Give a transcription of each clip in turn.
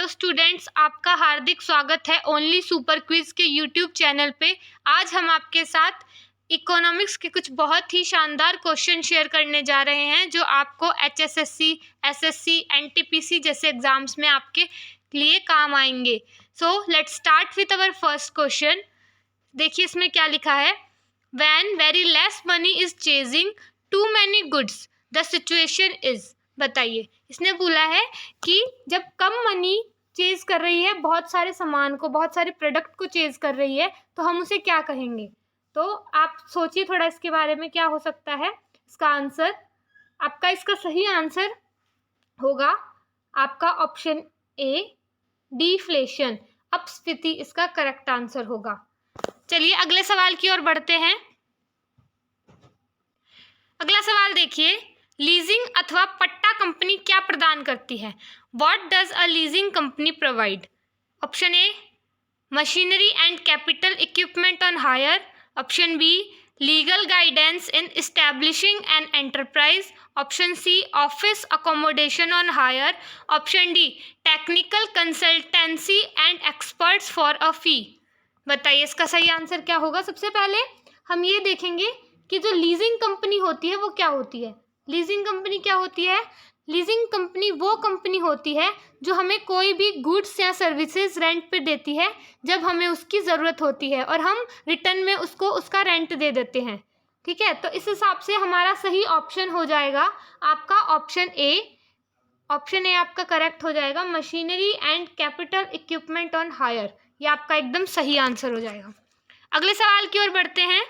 Hello students, आपका हार्दिक स्वागत है ओनली सुपर क्विज के यूट्यूब चैनल पे। आज हम आपके साथ इकोनॉमिक्स के कुछ बहुत ही शानदार क्वेश्चन शेयर करने जा रहे हैं जो आपको HSSC, SSC, NTPC जैसे एग्जाम्स में आपके लिए काम आएंगे। So let's start with our first question. देखिए इसमें क्या लिखा है। When very less money is chasing too many goods the situation is. बताइए, इसने बोला है कि जब कम मनी चेज कर रही है, बहुत सारे सामान को, बहुत सारे प्रोडक्ट को चेज कर रही है, तो हम उसे क्या कहेंगे। तो आप सोचिए थोड़ा इसके बारे में, क्या हो सकता है इसका आंसर। आपका इसका सही आंसर होगा आपका ऑप्शन ए, डिफ्लेशन, अपस्फीति इसका करेक्ट आंसर होगा। चलिए अगले सवाल की ओर बढ़ते हैं। अगला सवाल देखिए, लीजिंग अथवा पट्टा कंपनी क्या प्रदान करती है। What does a leasing company provide. Option A, machinery and capital equipment on hire. Option B, legal guidance in establishing an enterprise. Option C, office accommodation on hire. Option D, technical consultancy and experts for a fee. बताइए इसका सही answer क्या होगा। सबसे पहले हम ये देखेंगे कि जो लीजिंग कंपनी होती है वो क्या होती है। लीजिंग कंपनी क्या होती है। लीजिंग कंपनी वो कंपनी होती है जो हमें कोई भी गुड्स या सर्विसेज रेंट पे देती है जब हमें उसकी ज़रूरत होती है, और हम रिटर्न में उसको उसका रेंट दे देते हैं। ठीक है, तो इस हिसाब से हमारा सही ऑप्शन हो जाएगा आपका ऑप्शन ए। ऑप्शन ए आपका करेक्ट हो जाएगा, machinery and capital equipment on hire. ये आपका एकदम सही आंसर हो जाएगा। अगले सवाल की ओर बढ़ते हैं।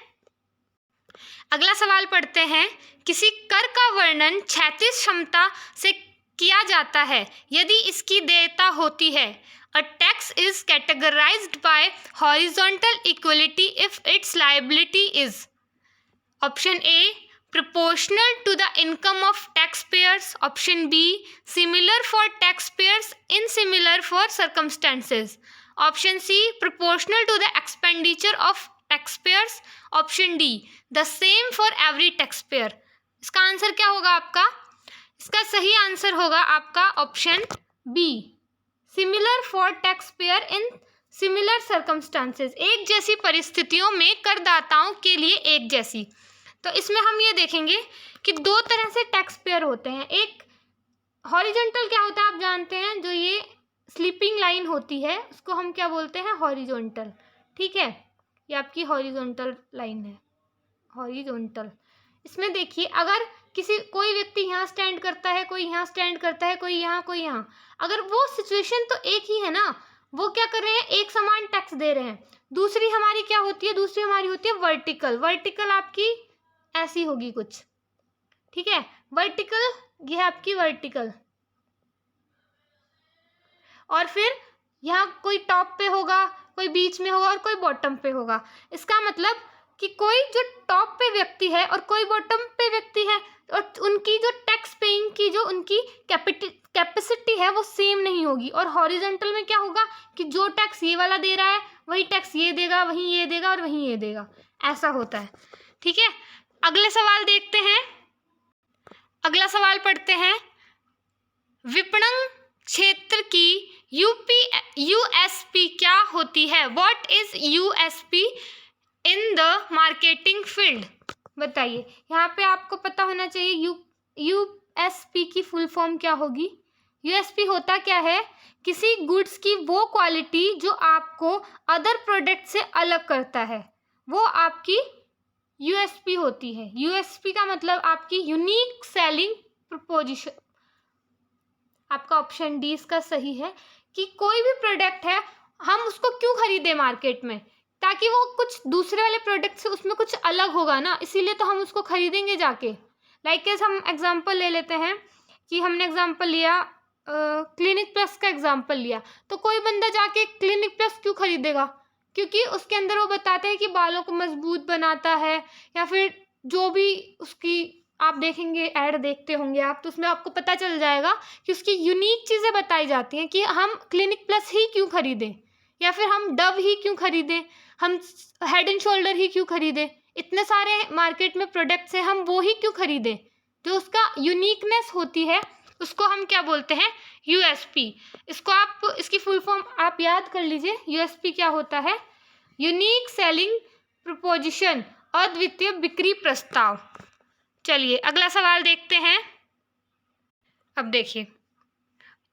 अगला सवाल पढ़ते हैं, किसी कर का वर्णन क्षैतिज क्षमता से किया जाता है यदि इसकी देयता होती है। A tax is categorised bye horizontal equality if it's liability is. Option A, proportional to the income of taxpayers. Option B, similar for taxpayers, insimilar for circumstances. Option C, proportional to the expenditure of taxpayers. Option D, the same for every taxpayer. इसका answer क्या होगा आपका। इसका सही answer होगा आपका option B, similar for taxpayer in similar circumstances. एक जैसी परिस्थितियों में करदाताओं के लिए एक जैसी। तो इसमें हम ये देखेंगे कि दो तरह से टैक्स पेयर होते हैं। एक हॉरिजॉन्टल क्या होता है आप जानते हैं, जो ये स्लीपिंग लाइन होती है उसको हम क्या बोलते हैं, हॉरिजॉन्टल। ठीक है, ये आपकी हॉरिजॉन्टल लाइन है, हॉरिजॉन्टल। इसमें देखिए, अगर कोई व्यक्ति यहाँ स्टैंड करता है, कोई यहाँ स्टैंड करता है, कोई यहाँ, कोई यहाँ, अगर वो सिचुएशन तो एक ही है ना, वो क्या कर रहे हैं, एक समान टैक्स दे रहे हैं। दूसरी हमारी क्या होती है, दूसरी हमारी होती है वर्टिकल। वर्टिकल आपकी ऐसी होगी कुछ। ठीक है, वर्टिकल, ये है आपकी वर्टिकल, और फिर यहाँ कोई टॉप पे होगा, कोई बीच में होगा और कोई बॉटम पे होगा। इसका मतलब कि कोई जो टॉप पे व्यक्ति है और कोई बॉटम पे व्यक्ति है, और उनकी जो टैक्स पेइंग की जो उनकी कैपेसिटी है वो सेम नहीं होगी। और हॉरिजॉन्टल में क्या होगा कि जो टैक्स ये वाला दे रहा है वही टैक्स ये देगा, वहीं ये देगा और वहीं ये देगा, ऐसा होता है। ठीक है, अगले सवाल देखते हैं। अगला सवाल पढ़ते हैं, विपणन क्षेत्र की यूएसपी क्या होती है। What is USP in the marketing field. बताइए, यहाँ पे आपको पता होना चाहिए यूएसपी की फुल फॉर्म क्या होगी। यूएसपी होता क्या है, किसी गुड्स की वो क्वालिटी जो आपको अदर प्रोडक्ट से अलग करता है, वो आपकी यूएसपी होती है। यूएसपी का मतलब आपकी यूनिक सेलिंग प्रपोजिशन। आपका ऑप्शन डी इसका सही है कि कोई भी प्रोडक्ट है, हम उसको क्यों खरीदें मार्केट में, ताकि वो कुछ दूसरे वाले प्रोडक्ट से उसमें कुछ अलग होगा ना, इसीलिए तो हम उसको खरीदेंगे जाके। लाइक हम एग्जांपल ले लेते हैं कि हमने एग्जांपल लिया, क्लिनिक प्लस का एग्जांपल लिया, तो कोई बंदा जाके क्लिनिक प्लस क्यों खरीदेगा, क्योंकि उसके अंदर वो बताते हैं कि बालों को मजबूत बनाता है, या फिर जो भी उसकी आप देखेंगे, ऐड देखते होंगे आप, तो उसमें आपको पता चल जाएगा कि उसकी यूनिक चीज़ें बताई जाती हैं कि हम क्लिनिक प्लस ही क्यों खरीदें, या फिर हम डव ही क्यों खरीदें, हम हेड एंड शोल्डर ही क्यों खरीदें। इतने सारे मार्केट में प्रोडक्ट्स हैं, हम वो ही क्यों खरीदें, जो उसका यूनिकनेस होती है उसको हम क्या बोलते हैं, यूएसपी। इसको आप, इसकी फुल फॉर्म आप याद कर लीजिए, यूएसपी क्या होता है, यूनिक सेलिंग प्रपोजिशन, अद्वितीय बिक्री प्रस्ताव। चलिए अगला सवाल देखते हैं। अब देखिए,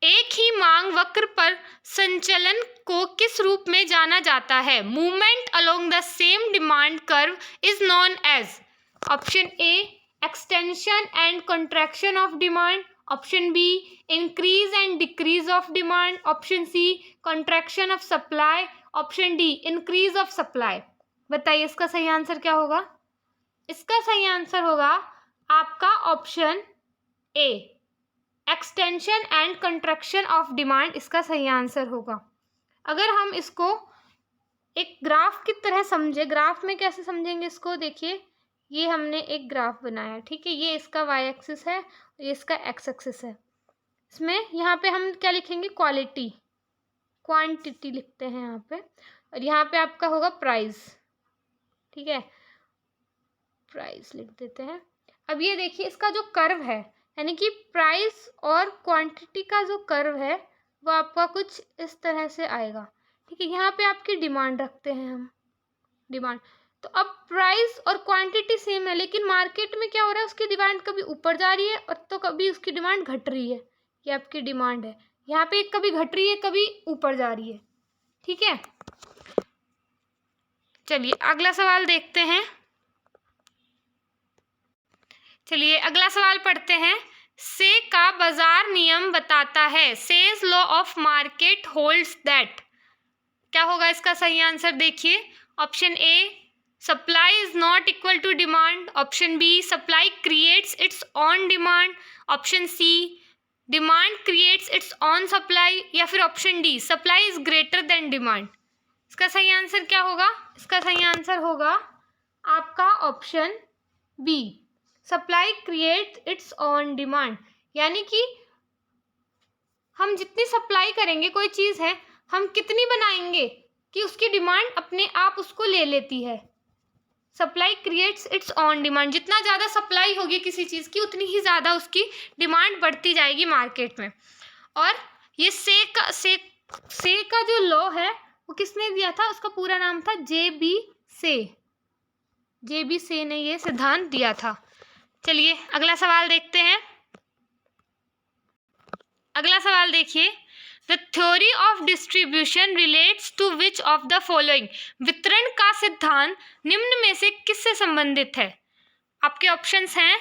एक ही मांग वक्र पर संचलन को किस रूप में जाना जाता है, movement along the same demand curve is known as. Option A, extension and contraction of demand. Option B, increase and decrease of demand. Option C, contraction of supply. Option D, increase of supply. बताइए इसका सही answer क्या होगा। इसका सही answer होगा आपका option A, extension and contraction of demand, इसका सही आंसर होगा। अगर हम इसको एक ग्राफ की तरह समझे, ग्राफ में कैसे समझेंगे इसको, देखिए ये हमने एक ग्राफ बनाया, ठीक है, ये इसका वाई एक्सिस है, ये इसका एक्स एक्सिस है। इसमें यहाँ पे हम क्या लिखेंगे, क्वालिटी, क्वांटिटी लिखते हैं यहाँ पे, और यहाँ पे आपका होगा प्राइस, ठीक है, प्राइस लिख देते हैं। अब ये देखिए इसका जो कर्व है, यानी कि प्राइस और क्वांटिटी का जो कर्व है वो आपका कुछ इस तरह से आएगा, ठीक है। यहाँ पे आपकी डिमांड रखते हैं हम, डिमांड, तो अब प्राइस और क्वांटिटी सेम है, लेकिन मार्केट में क्या हो रहा है, उसकी डिमांड कभी ऊपर जा रही है और तो कभी उसकी डिमांड घट रही है। ये आपकी डिमांड है, यहाँ पे कभी घट रही है कभी ऊपर जा रही है, ठीक है। चलिए अगला सवाल देखते हैं। चलिए अगला सवाल पढ़ते हैं। से का बाजार नियम बताता है, says law of market holds that. क्या होगा इसका सही आंसर, देखिए option A, supply is not equal to demand. Option B, supply creates its own demand. Option C, demand creates its own supply. या फिर option D, supply is greater than demand. इसका सही answer क्या होगा, इसका सही answer होगा आपका option B, supply creates its own demand. यानी कि हम जितनी सप्लाई करेंगे, कोई चीज़ है, हम कितनी बनाएंगे कि उसकी डिमांड अपने आप उसको ले लेती है। Supply creates its own demand, जितना ज़्यादा सप्लाई होगी किसी चीज़ की, उतनी ही ज़्यादा उसकी डिमांड बढ़ती जाएगी मार्केट में। और ये से का जो लॉ है वो किसने दिया था, उसका पूरा नाम था जे.बी. से। जे.बी. से ने ये सिद्धांत दिया था। चलिए अगला सवाल देखते हैं। अगला सवाल देखिए, the theory of distribution relates to which of the following. वितरण का सिद्धांत निम्न में से किससे संबंधित है। आपके ऑप्शंस हैं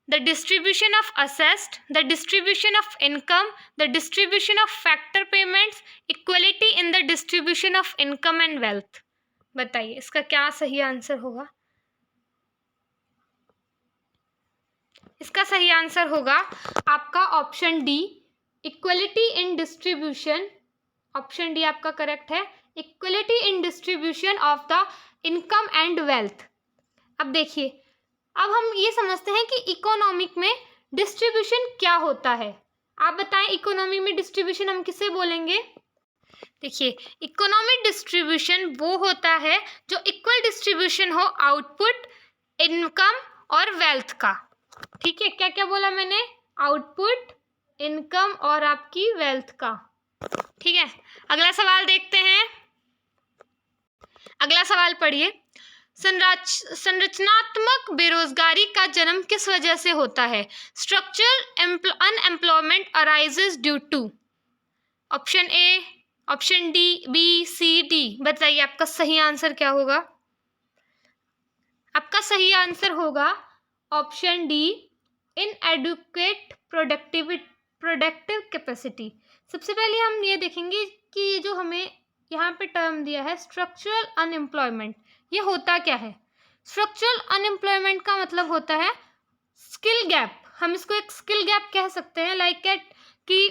the distribution of asset, the distribution of income, the distribution of factor payments, equality in the distribution of income and wealth. बताइए इसका क्या सही आंसर होगा। इसका सही आंसर होगा आपका ऑप्शन डी, इक्वलिटी इन डिस्ट्रीब्यूशन। ऑप्शन डी आपका करेक्ट है, equality in distribution of the income and wealth. अब देखिए, अब हम ये समझते हैं कि इकोनॉमिक में डिस्ट्रीब्यूशन क्या होता है। आप बताएं इकोनॉमी में डिस्ट्रीब्यूशन हम किसे बोलेंगे। देखिए इकोनॉमिक डिस्ट्रीब्यूशन वो होता है जो इक्वल डिस्ट्रीब्यूशन हो आउटपुट, इनकम और वेल्थ का। ठीक है, क्या क्या बोला मैंने, आउटपुट, इनकम और आपकी वेल्थ का। ठीक है, अगला सवाल देखते हैं। अगला सवाल पढ़िए, संरचनात्मक बेरोजगारी का जन्म किस वजह से होता है। Structural unemployment arises due to. Option A, option D, B, C, D. बताइए आपका सही आंसर क्या होगा। आपका सही आंसर होगा option D, inadequate productive capacity. सबसे पहले हम ये देखेंगे कि ये जो हमें यहाँ पे टर्म दिया है स्ट्रक्चरल अनएम्प्लॉयमेंट, ये होता क्या है। स्ट्रक्चरल अनएम्प्लॉयमेंट का मतलब होता है स्किल गैप। हम इसको एक स्किल गैप कह सकते हैं, लाइक एट कि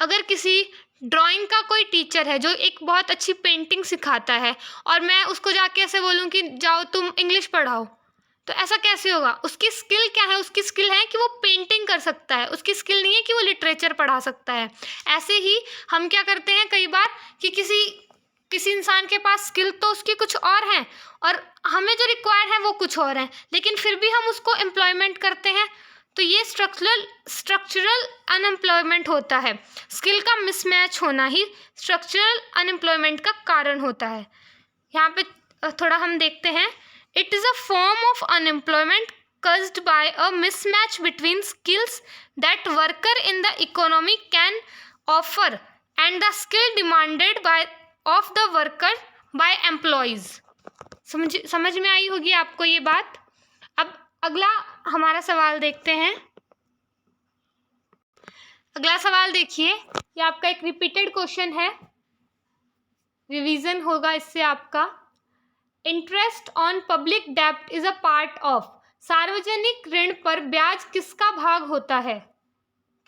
अगर किसी ड्राइंग का कोई टीचर है जो एक बहुत अच्छी पेंटिंग सिखाता है और मैं उसको जाके ऐसे बोलूँ कि जाओ तुम इंग्लिश पढ़ाओ, तो ऐसा कैसे होगा। उसकी स्किल क्या है, उसकी स्किल है कि वो पेंटिंग कर सकता है, उसकी स्किल नहीं है कि वो लिटरेचर पढ़ा सकता है। ऐसे ही हम क्या करते हैं कई बार कि किसी इंसान के पास स्किल तो उसकी कुछ और है और हमें जो रिक्वायर है वो कुछ और है, लेकिन फिर भी हम उसको एम्प्लॉयमेंट करते हैं। तो ये स्ट्रक्चरल अनएम्प्लॉयमेंट होता है। स्किल का मिसमैच होना ही स्ट्रक्चरल अनएम्प्लॉयमेंट का कारण होता है। यहाँ पे थोड़ा हम देखते हैं, it is a form of unemployment caused by a mismatch between skills that worker in the economy can offer and the skill demanded of the worker by employees। समझ में आई होगी आपको ये बात। अब अगला हमारा सवाल देखते हैं। अगला सवाल देखिए, ये आपका एक रिपीटेड क्वेश्चन है, रिवीजन होगा इससे आपका। इंटरेस्ट ऑन पब्लिक डेब्ट इज अ पार्ट ऑफ, सार्वजनिक ऋण पर ब्याज किसका भाग होता है?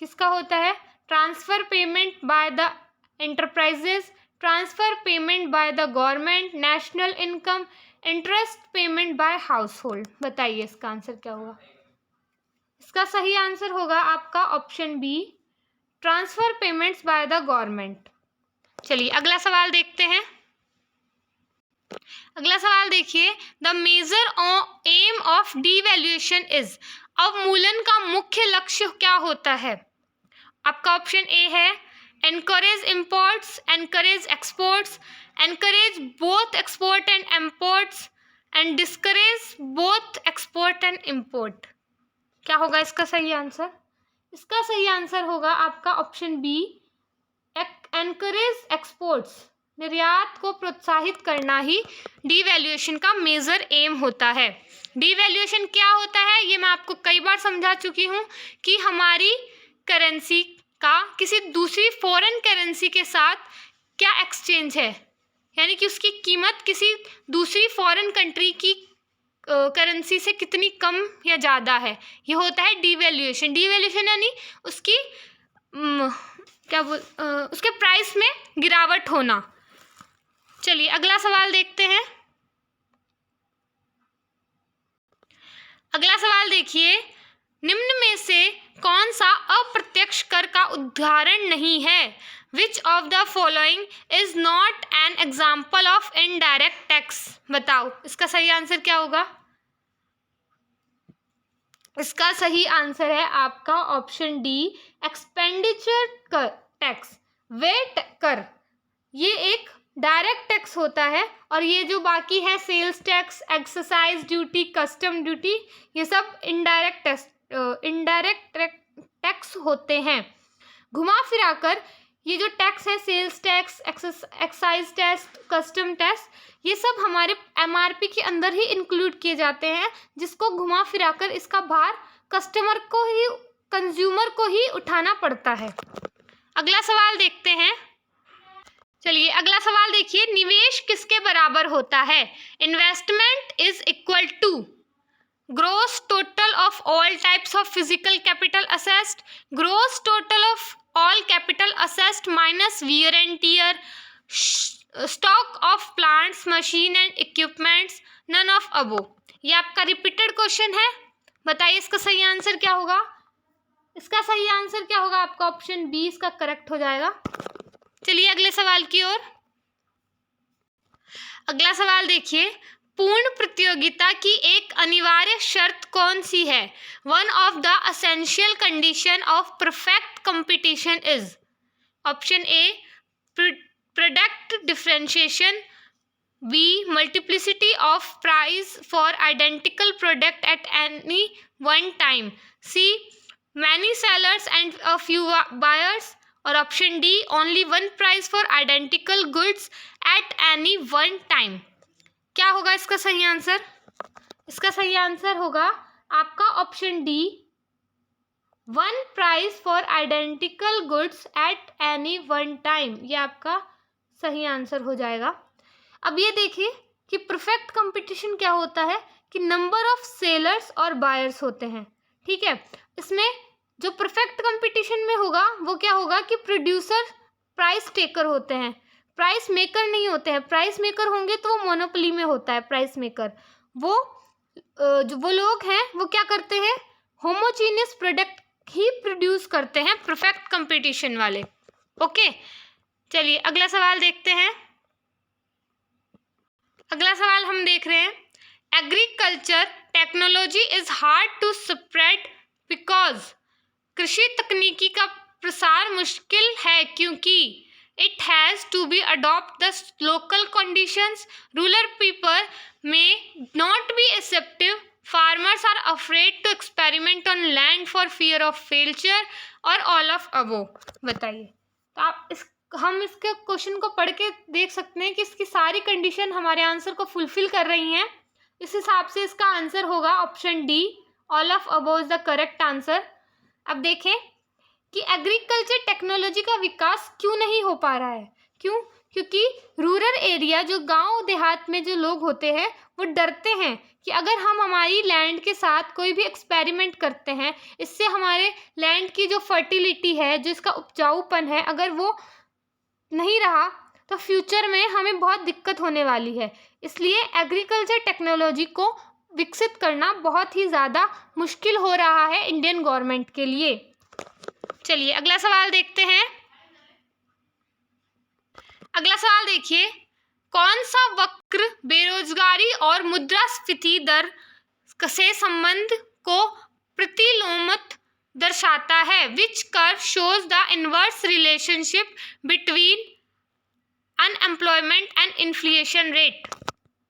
किसका होता है? Transfer payment by the enterprises, transfer payment by the government, national income, interest payment by house hold. बताइए इसका आंसर क्या होगा? इसका सही आंसर होगा आपका option B, transfer payments by the government. चलिए अगला सवाल देखते हैं। अगला सवाल देखिए, the major aim of devaluation is, अवमूलन का मुख्य लक्ष्य क्या होता है? आपका ऑप्शन ए है encourage imports, encourage exports, encourage both export and imports and discourage both export and import. क्या होगा इसका सही आंसर? इसका सही आंसर होगा आपका ऑप्शन बी, एनकरेज एक्सपोर्ट्स। निर्यात को प्रोत्साहित करना ही डीवैल्यूएशन का मेजर एम होता है। डीवैल्यूएशन क्या होता है ये मैं आपको कई बार समझा चुकी हूँ कि हमारी करेंसी का किसी दूसरी फॉरेन करेंसी के साथ क्या एक्सचेंज है, यानी कि उसकी कीमत किसी दूसरी फॉरेन कंट्री की करेंसी से कितनी कम या ज़्यादा है, ये होता है डीवैल्यूएशन। डीवैल्यूएशन यानी उसकी उसके प्राइस में गिरावट होना। चलिए अगला सवाल देखते हैं। अगला सवाल देखिए, निम्न में से कौन सा अप्रत्यक्ष कर का उदाहरण नहीं है? Which of the following is not an example of indirect tax? बताओ इसका सही आंसर क्या होगा? इसका सही आंसर है आपका ऑप्शन डी, एक्सपेंडिचर कर टैक्स। वेट कर ये एक डायरेक्ट टैक्स होता है और ये जो बाकी है sales tax, exercise duty, custom duty, ये सब इनडायरेक्ट टैक्स होते हैं। घुमा फिराकर ये जो टैक्स है, sales tax, excise tax, custom tax, ये सब हमारे एमआरपी के अंदर ही इंक्लूड किए जाते हैं, जिसको घुमा फिराकर इसका भार कस्टमर को ही, कंज्यूमर को ही उठाना पड़ता है। अगला सवाल देखते हैं। चलिए अगला सवाल देखिए, निवेश किसके बराबर होता है? Investment is equal to gross total of all types of physical capital assets, gross total of all capital assets minus wear and tear, stock of plants, machine and equipments, none of above. ये आपका repeated question है, बताइए इसका सही answer क्या होगा? इसका सही आंसर क्या होगा? आपका ऑप्शन बी इसका करेक्ट हो जाएगा। चलिए अगले सवाल की ओर। अगला सवाल देखिए, पूर्ण प्रतियोगिता की एक अनिवार्य शर्त कौन सी है? One of the essential condition of perfect competition is, option A product differentiation, B multiplicity of price for identical product at any one time, C many sellers and a few buyers, और option D only one price for identical goods at any one time. क्या होगा इसका सही answer? इसका सही answer होगा आपका option D, one price for identical goods at any one time. ये आपका सही आंसर हो जाएगा। अब ये देखिए कि परफेक्ट कंपटीशन क्या होता है कि नंबर ऑफ सेलर्स और बायर्स होते हैं, ठीक है। इसमें जो परफेक्ट कंपटीशन में होगा वो क्या होगा कि प्रोड्यूसर प्राइस टेकर होते हैं, प्राइस मेकर नहीं होते हैं। प्राइस मेकर होंगे तो वो मोनोपोली में होता है प्राइस मेकर। वो लोग हैं वो क्या करते हैं, होमोजीनियस प्रोडक्ट ही प्रोड्यूस करते हैं, परफेक्ट कंपटीशन वाले। ओके चलिए अगला सवाल देखते हैं। अगला सवाल हम देख रहे हैं, agriculture technology is hard to spread because कृषि तकनीकी का प्रसार मुश्किल है क्योंकि it has to be adopt the local conditions, rural people may not be acceptive, farmers are afraid to experiment on land for fear of failure, और all of अबो। बताइए। तो हम इसके क्वेश्चन को पढ़ के देख सकते हैं कि इसकी सारी कंडीशन हमारे आंसर को फुलफिल कर रही हैं। इस हिसाब से इसका आंसर होगा option D, all of above is the correct answer. अब देखें कि एग्रीकल्चर टेक्नोलॉजी का विकास क्यों नहीं हो पा रहा है। क्यों? क्योंकि रूरल एरिया, जो गांव देहात में जो लोग होते हैं, वो डरते हैं कि अगर हम हमारी लैंड के साथ कोई भी एक्सपेरिमेंट करते हैं, इससे हमारे लैंड की जो फर्टिलिटी है, जो इसका उपजाऊपन है, अगर वो नहीं रहा तो फ्यूचर में हमें बहुत दिक्कत होने वाली है। इसलिए एग्रीकल्चर टेक्नोलॉजी को विकसित करना बहुत ही ज़्यादा मुश्किल हो रहा है इंडियन गवर्नमेंट के लिए। चलिए अगला सवाल देखते हैं। अगला सवाल देखिए, कौन सा वक्र बेरोजगारी और मुद्रास्फीति दर से संबंध को प्रतिलोमित दर्शाता है? Which curve shows the inverse relationship between unemployment and inflation rate?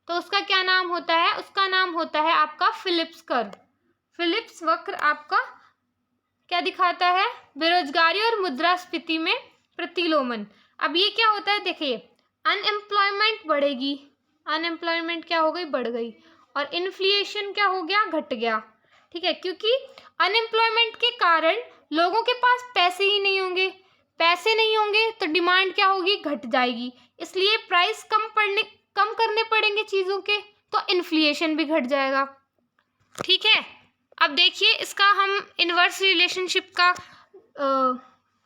तो उसका क्या नाम होता है? उसका नाम होता है आपका फिलिप्स कर्व। फिलिप्स वक्र आपका क्या दिखाता है? बेरोजगारी और मुद्रास्फीति में प्रतिलोमन। अब ये क्या होता है? देखिए, अनएम्प्लॉयमेंट बढ़ेगी, अनएम्प्लॉयमेंट क्या हो गई? बढ़ गई, और इन्फ्लेशन क्या हो गया? घट गया। ठीक है, क्योंकि अनएम्प्लॉयमेंट के कारण लोगों के पास पैसे ही नहीं होंगे, पैसे नहीं होंगे तो डिमांड क्या होगी? घट जाएगी, इसलिए प्राइस कम करने पड़ेंगे चीज़ों के, तो इन्फ्लेशन भी घट जाएगा। ठीक है, अब देखिए इसका हम इन्वर्स रिलेशनशिप का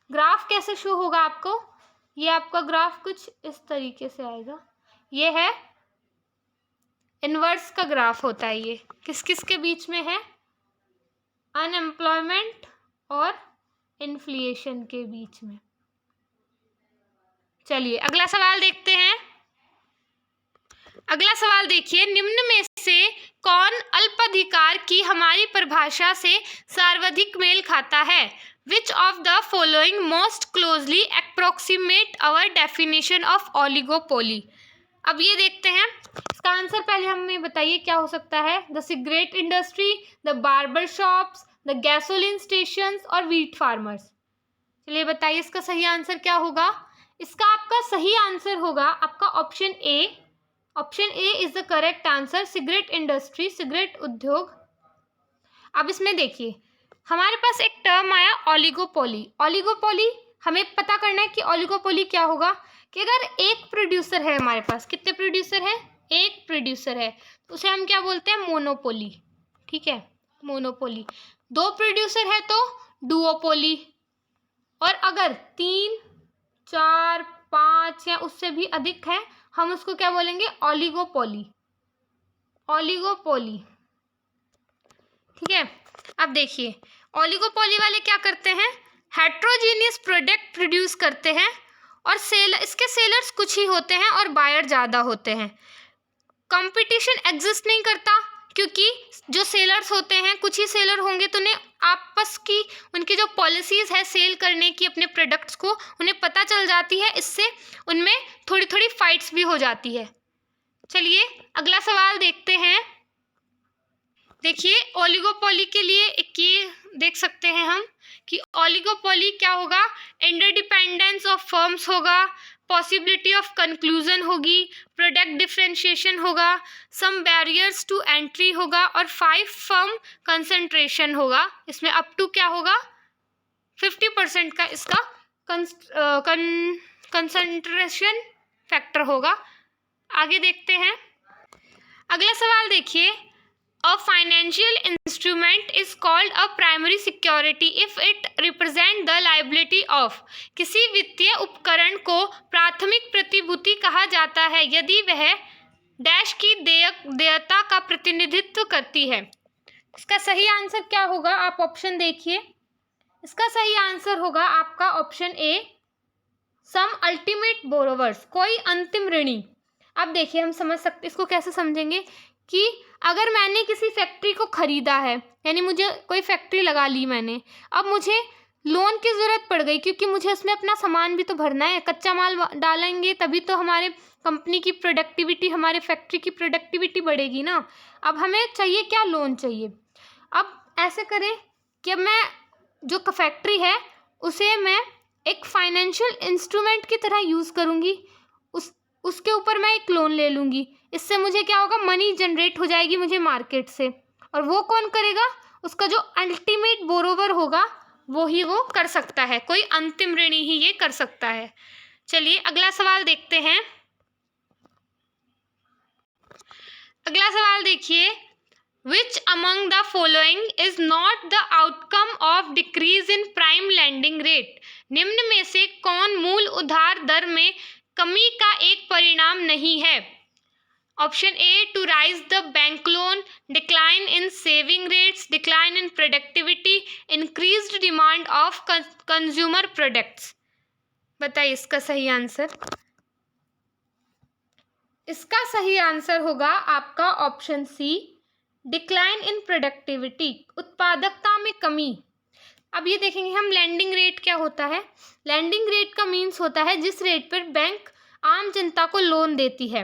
ग्राफ कैसे शो होगा आपको। ये आपका ग्राफ कुछ इस तरीके से आएगा। ये है इन्वर्स का ग्राफ होता है। ये किस किस के बीच में है? अनएम्प्लॉयमेंट और इन्फ्लेशन के बीच में। चलिए अगला सवाल देखते हैं। अगला सवाल देखिए, निम्न में से कौन अल्पाधिकार की हमारी परिभाषा से सर्वाधिक मेल खाता है? Which of the following most closely approximate our definition of oligopoly? अब ये देखते हैं, इसका आंसर पहले हमें बताइए क्या हो सकता है। The cigarette industry, the barber shops, the gasoline stations और व्हीट फार्मर्स। चलिए बताइए इसका सही आंसर क्या होगा। इसका आपका सही आंसर होगा आपका option A. Option A is the correct answer, cigarette industry, cigarette उद्योग। अब इसमें देखिए हमारे पास एक टर्म आया ओलिगोपोली। ओलिगोपोली हमें पता करना है कि ओलिगोपोली क्या होगा। कि अगर एक प्रोड्यूसर है हमारे पास, कितने प्रोड्यूसर है? एक प्रोड्यूसर है, तो उसे हम क्या बोलते हैं? मोनोपोली। ठीक है, मोनोपोली। दो प्रोड्यूसर है तो डुओपोली, और अगर 3, 4, 5 या उससे भी अधिक है हम उसको क्या बोलेंगे? ओलिगोपोली। ओलिगोपोली। ठीक है, अब देखिए ओलिगोपोली वाले क्या करते हैं? हेट्रोजीनियस प्रोडक्ट प्रोड्यूस करते हैं, और इसके सेलर्स कुछ ही होते हैं और बायर ज़्यादा होते हैं। कंपटीशन एग्जिस्ट नहीं करता, क्योंकि जो सेलर्स होते हैं, कुछ ही सेलर होंगे तो उन्हें आपस की उनकी जो पॉलिसीज़ है सेल करने की अपने प्रोडक्ट्स को, उन्हें पता चल जाती है। इससे उनमें थोड़ी थोड़ी फाइट्स भी हो जाती है। चलिए अगला सवाल देखते हैं। देखिए ओलिगोपोली के लिए एक ये देख सकते हैं हम कि ओलिगोपोली क्या होगा? इंटरडिपेंडेंस ऑफ फर्म्स होगा, पॉसिबिलिटी ऑफ कंक्लूजन होगी, प्रोडक्ट डिफरेंशिएशन होगा, सम बैरियर्स टू एंट्री होगा, और 5 फर्म कंसंट्रेशन होगा। इसमें अप टू क्या होगा? 50% का इसका कंसंट्रेशन फैक्टर होगा। आगे देखते हैं। अगला सवाल देखिए, A financial instrument is called a primary security if it represent the liability of। किसी वित्तीय उपकरण को प्राथमिक प्रतिभूति कहा जाता है यदि वह डैश की देयता का प्रतिनिधित्व करती है। इसका सही आंसर क्या होगा? आप ऑप्शन देखिए। इसका सही आंसर होगा आपका option A, some ultimate borrowers, कोई अंतिम ऋणी। अब देखिए हम समझ सकते, इसको कैसे समझेंगे कि अगर मैंने किसी फैक्ट्री को ख़रीदा है, यानी मुझे कोई फैक्ट्री लगा ली मैंने, अब मुझे लोन की ज़रूरत पड़ गई क्योंकि मुझे उसमें अपना सामान भी तो भरना है, कच्चा माल डालेंगे तभी तो हमारे कंपनी की प्रोडक्टिविटी, हमारे फैक्ट्री की प्रोडक्टिविटी बढ़ेगी ना। अब हमें चाहिए क्या, लोन चाहिए। अब ऐसे करें कि अब मैं जो फैक्ट्री है उसे मैं एक फाइनेंशियल इंस्ट्रूमेंट की तरह यूज़ करूँगी, उसके ऊपर मैं एक लोन ले लूँगी। इससे मुझे क्या होगा, मनी जनरेट हो जाएगी मुझे मार्केट से। और वो कौन करेगा, उसका जो अल्टीमेट बोरोवर होगा वो ही वो कर सकता है, कोई अंतिम ऋणी ही ये कर सकता है। चलिए अगला सवाल देखते हैं। अगला सवाल देखिए, which among the following is not the outcome of decrease in prime landing rate. निम्न में से कौन मूल उधार दर में कमी का एक परिणाम नहीं है। Option A, to raise the bank loan, decline in saving rates, decline in productivity, increased demand of consumer products. बताइए इसका सही आंसर। इसका सही आंसर होगा आपका option C, decline in productivity, उत्पादकता में कमी। अब ये देखेंगे हम, लैंडिंग रेट क्या होता है। लैंडिंग रेट का मीन्स होता है जिस रेट पर बैंक आम जनता को लोन देती है।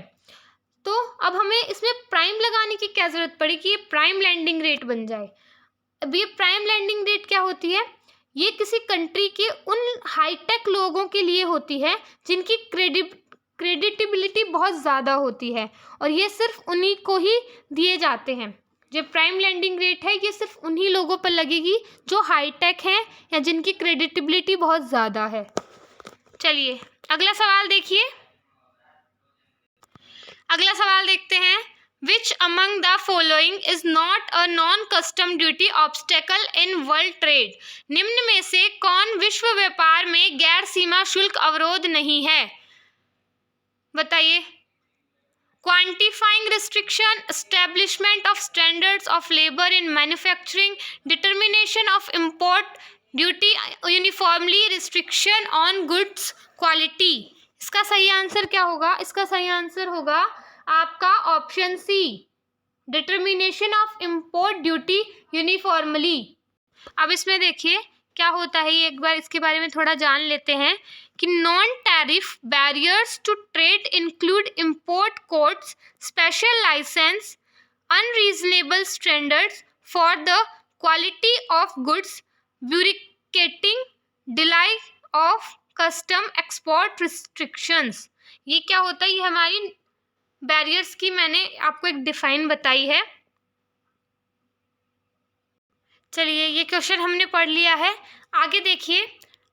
तो अब हमें इसमें प्राइम लगाने की क्या ज़रूरत पड़ी कि ये प्राइम लैंडिंग रेट बन जाए। अब ये प्राइम लैंडिंग रेट क्या होती है, ये किसी कंट्री के उन हाईटेक लोगों के लिए होती है जिनकी क्रेडिटेबिलिटी बहुत ज़्यादा होती है, और ये सिर्फ उन्हीं को ही दिए जाते हैं। जो प्राइम लैंडिंग रेट है ये सिर्फ उन्हीं लोगों पर लगेगी जो हाईटेक हैं या जिनकी क्रेडिटेबिलिटी बहुत ज़्यादा है। चलिए अगला सवाल देखिए। अगला सवाल देखते हैं, which among the following is not a non custom duty obstacle in world trade. निम्न में से कौन विश्व व्यापार में गैर सीमा शुल्क अवरोध नहीं है। बताइए। Quantifying restriction, establishment of standards of labour in manufacturing, determination of import duty uniformly, restriction on goods quality. इसका सही आंसर क्या होगा, इसका सही आंसर होगा आपका option C, determination of import duty uniformly. अब इसमें देखिए क्या होता है, ये एक बार इसके बारे में थोड़ा जान लेते हैं कि non tariff barriers to trade include import codes, special licence, unreasonable standards for the quality of goods, bureaucratic delay of custom export restrictions. ये क्या होता है, ये हमारी बैरियर्स की मैंने आपको एक डिफाइन बताई है। चलिए ये क्वेश्चन हमने पढ़ लिया है। आगे देखिए,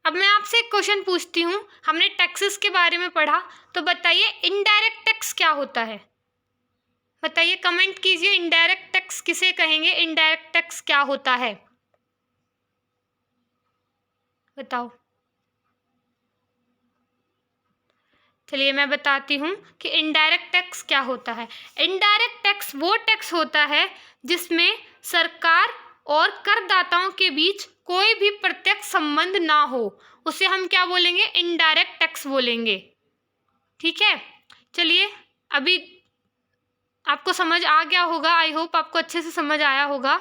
अब मैं आपसे एक क्वेश्चन पूछती हूँ। हमने टैक्सेस के बारे में पढ़ा, तो बताइए इनडायरेक्ट टैक्स क्या होता है। बताइए, कमेंट कीजिए, इनडायरेक्ट टैक्स किसे कहेंगे, इनडायरेक्ट टैक्स क्या होता है, बताओ। चलिए मैं बताती हूँ कि इनडायरेक्ट टैक्स क्या होता है। इनडायरेक्ट टैक्स वो टैक्स होता है जिसमें सरकार और करदाताओं के बीच कोई भी प्रत्यक्ष संबंध ना हो, उसे हम क्या बोलेंगे, इनडायरेक्ट टैक्स बोलेंगे। ठीक है, चलिए अभी आपको समझ आ गया होगा, आई होप आपको अच्छे से समझ आया होगा।